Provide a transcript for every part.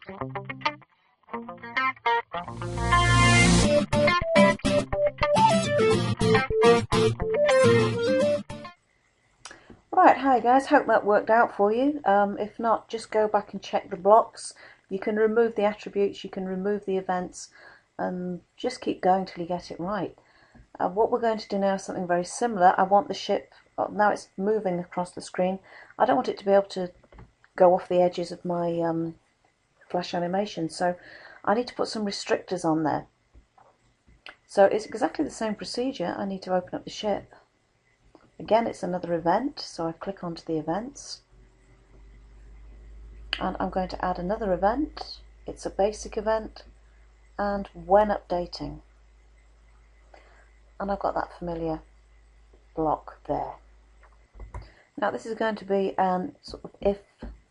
Right, hi guys, hope that worked out for you. If not, just go back and check the blocks. You can remove the attributes, you can remove the events, and just keep going till you get it right. What we're going to do now is something very similar. I want the ship, now it's moving across the screen, I don't want it to be able to go off the edges of my flash animation, so I need to put some restrictors on there. So it's exactly the same procedure. I need to open up the ship. Again, it's another event, so I click onto the events, and I'm going to add another event. It's a basic event, and when updating, and I've got that familiar block there. Now this is going to be an sort of if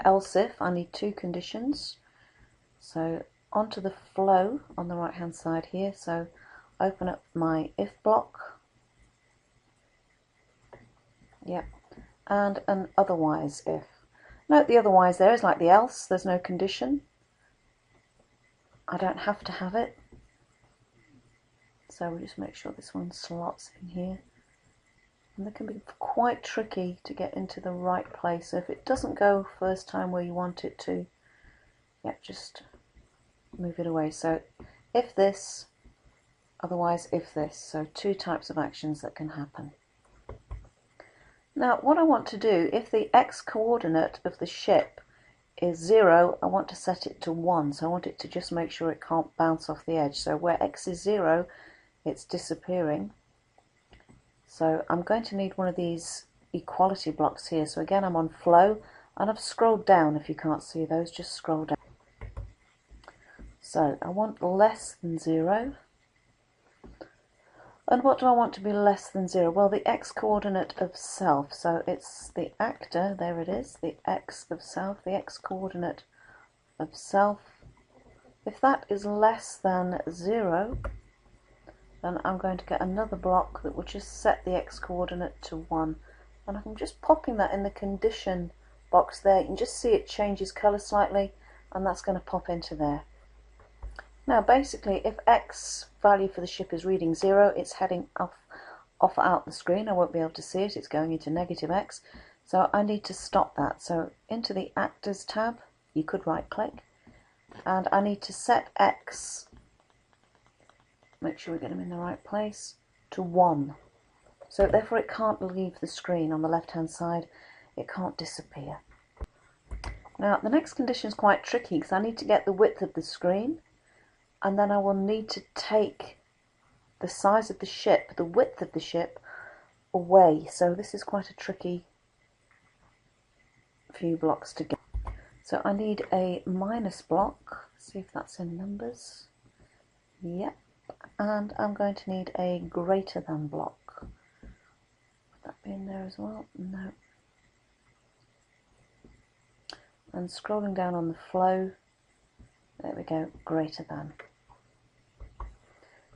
else if. I need two conditions, so onto the flow on the right hand side here, so open up my if block. Yep, and an otherwise if. Note the otherwise there is like the else, there's no condition. I don't have to have it. So we'll just make sure this one slots in here. And they can be quite tricky to get into the right place. So if it doesn't go first time where you want it to, yeah, just move it away. So if this, otherwise if this. So two types of actions that can happen. Now what I want to do, if the x coordinate of the ship is 0, I want to set it to 1, so I want it to just make sure it can't bounce off the edge. So where x is 0, it's disappearing. So I'm going to need one of these equality blocks here. So again, I'm on flow, and I've scrolled down. If you can't see those, just scroll down. So I want less than 0. And what do I want to be less than 0? Well, the x coordinate of self, so it's the actor, there it is, the x of self, the x coordinate of self. If that is less than 0, then I'm going to get another block that will just set the x coordinate to 1. And I'm just popping that in the condition box there. You can just see it changes colour slightly, and that's going to pop into there. Now basically, if x value for the ship is reading 0, it's heading off out the screen. I won't be able to see it, it's going into negative x. So I need to stop that. So into the Actors tab, you could right click, and I need to set x, make sure we get them in the right place, to 1. So therefore it can't leave the screen on the left hand side, it can't disappear. Now the next condition is quite tricky because I need to get the width of the screen, and then I will need to take the size of the ship, the width of the ship, away. So this is quite a tricky few blocks to get. So I need a minus block, see if that's in numbers. Yep, and I'm going to need a greater than block. Would that be in there as well? No. And scrolling down on the flow, there we go, greater than.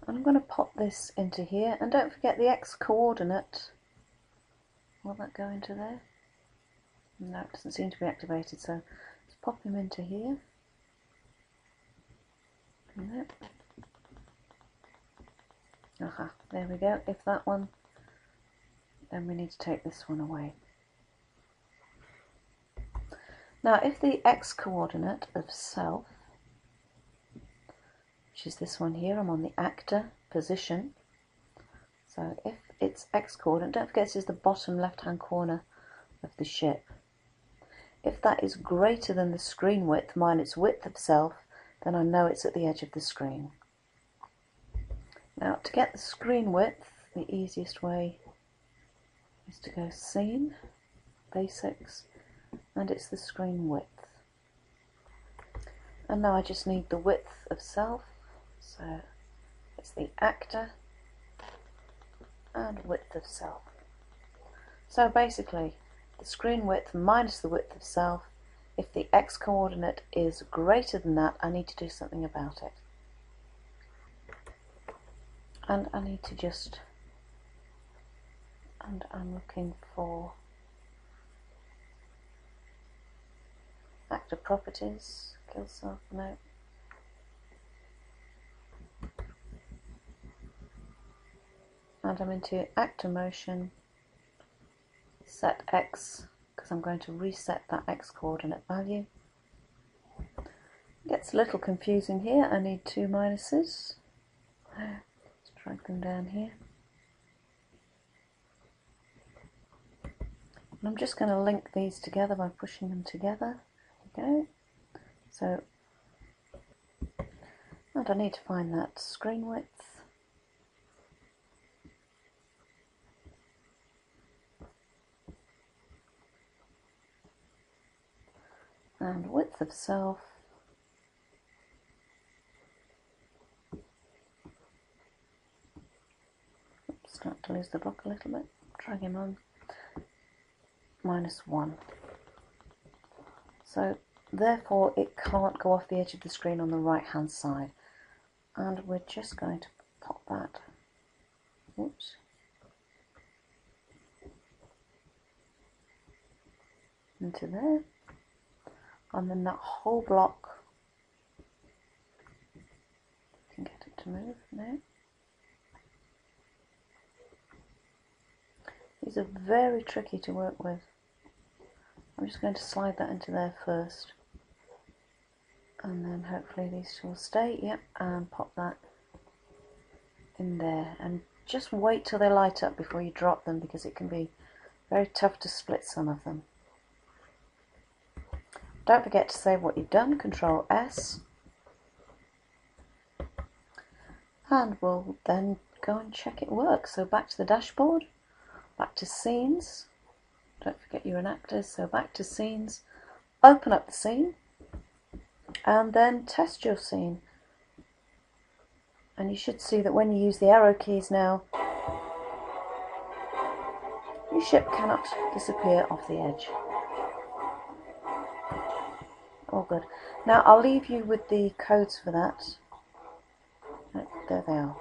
I'm going to pop this into here, and don't forget the x coordinate. Will that go into there? No, it doesn't seem to be activated, so let's pop him into here. Nope. Aha, there we go. If that one, then we need to take this one away. Now if the x coordinate of self, which is this one here, I'm on the actor position, so if it's x coordinate, don't forget this is the bottom left hand corner of the ship. If that is greater than the screen width minus width of self, then I know it's at the edge of the screen. Now to get the screen width, the easiest way is to go Scene, Basics, and it's the screen width. And now I just need the width of self, so it's the actor and width of self. So basically, the screen width minus the width of self, if the x coordinate is greater than that, I need to do something about it. And I need to just, and I'm looking for actor properties, Kill self, no. And I'm into actor motion, set X, because I'm going to reset that X coordinate value. It gets a little confusing here. I need two minuses. Let's drag them down here. And I'm just going to link these together by pushing them together. There we go. So, and I need to find that screen width. And width of self. Oops, start to lose the block a little bit. Drag him on. -1. So therefore it can't go off the edge of the screen on the right hand side. And we're just going to pop that. Oops. Into there. And then that whole block, you can get it to move now. These are very tricky to work with. I'm just going to slide that into there first, and then hopefully these will stay. Yep, and pop that in there, and just wait till they light up before you drop them, because it can be very tough to split some of them. Don't forget to save what you've done, Control S, and we'll then go and check it works. So back to the dashboard, back to scenes, don't forget you're an actor, so back to scenes, open up the scene, and then test your scene. And you should see that when you use the arrow keys now, your ship cannot disappear off the edge. All good. Now I'll leave you with the codes for that. There they are.